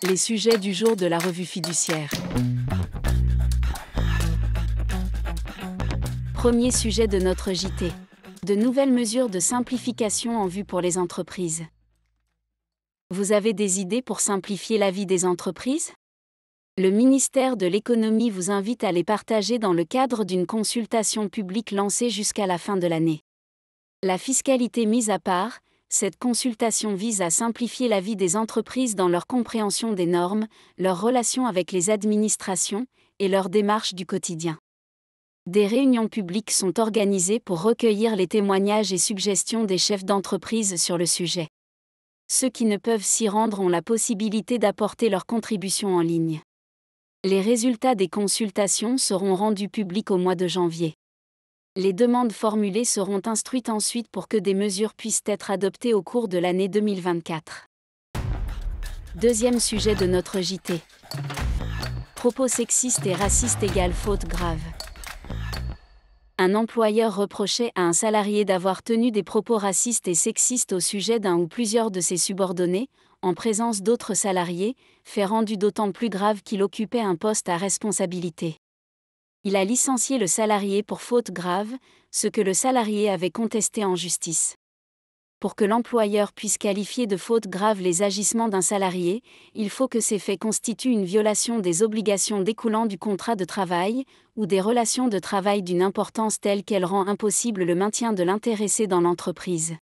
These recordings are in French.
Les sujets du jour de la revue fiduciaire. Premier sujet de notre JT. De nouvelles mesures de simplification en vue pour les entreprises. Vous avez des idées pour simplifier la vie des entreprises ? Le ministère de l'Économie vous invite à les partager dans le cadre d'une consultation publique lancée jusqu'à la fin de l'année. La fiscalité mise à part, cette consultation vise à simplifier la vie des entreprises dans leur compréhension des normes, leurs relations avec les administrations et leurs démarches du quotidien. Des réunions publiques sont organisées pour recueillir les témoignages et suggestions des chefs d'entreprise sur le sujet. Ceux qui ne peuvent s'y rendre ont la possibilité d'apporter leur contribution en ligne. Les résultats des consultations seront rendus publics au mois de janvier. Les demandes formulées seront instruites ensuite pour que des mesures puissent être adoptées au cours de l'année 2024. Deuxième sujet de notre JT. Propos sexistes et racistes égale faute grave. Un employeur reprochait à un salarié d'avoir tenu des propos racistes et sexistes au sujet d'un ou plusieurs de ses subordonnés, en présence d'autres salariés, fait rendu d'autant plus grave qu'il occupait un poste à responsabilité. Il a licencié le salarié pour faute grave, ce que le salarié avait contesté en justice. Pour que l'employeur puisse qualifier de faute grave les agissements d'un salarié, il faut que ces faits constituent une violation des obligations découlant du contrat de travail, ou des relations de travail d'une importance telle qu'elle rend impossible le maintien de l'intéressé dans l'entreprise.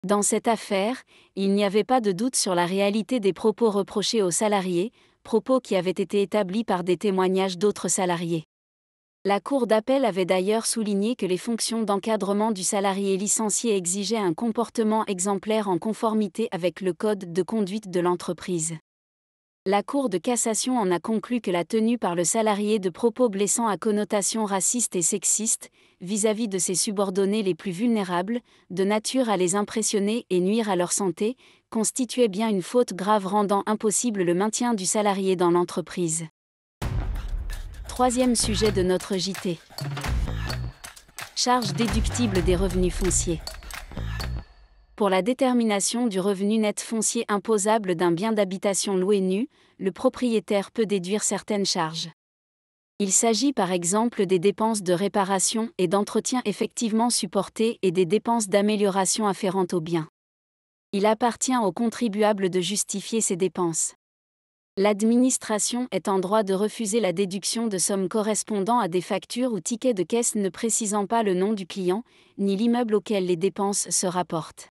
Dans cette affaire, il n'y avait pas de doute sur la réalité des propos reprochés aux salariés, propos qui avaient été établis par des témoignages d'autres salariés. La Cour d'appel avait d'ailleurs souligné que les fonctions d'encadrement du salarié licencié exigeaient un comportement exemplaire en conformité avec le code de conduite de l'entreprise. La Cour de cassation en a conclu que la tenue par le salarié de propos blessants à connotation raciste et sexiste, vis-à-vis de ses subordonnés les plus vulnérables, de nature à les impressionner et nuire à leur santé, constituait bien une faute grave rendant impossible le maintien du salarié dans l'entreprise. Troisième sujet de notre JT. Charge déductible des revenus fonciers. Pour la détermination du revenu net foncier imposable d'un bien d'habitation loué nu, le propriétaire peut déduire certaines charges. Il s'agit par exemple des dépenses de réparation et d'entretien effectivement supportées et des dépenses d'amélioration afférentes au bien. Il appartient au contribuable de justifier ces dépenses. L'administration est en droit de refuser la déduction de sommes correspondant à des factures ou tickets de caisse ne précisant pas le nom du client, ni l'immeuble auquel les dépenses se rapportent.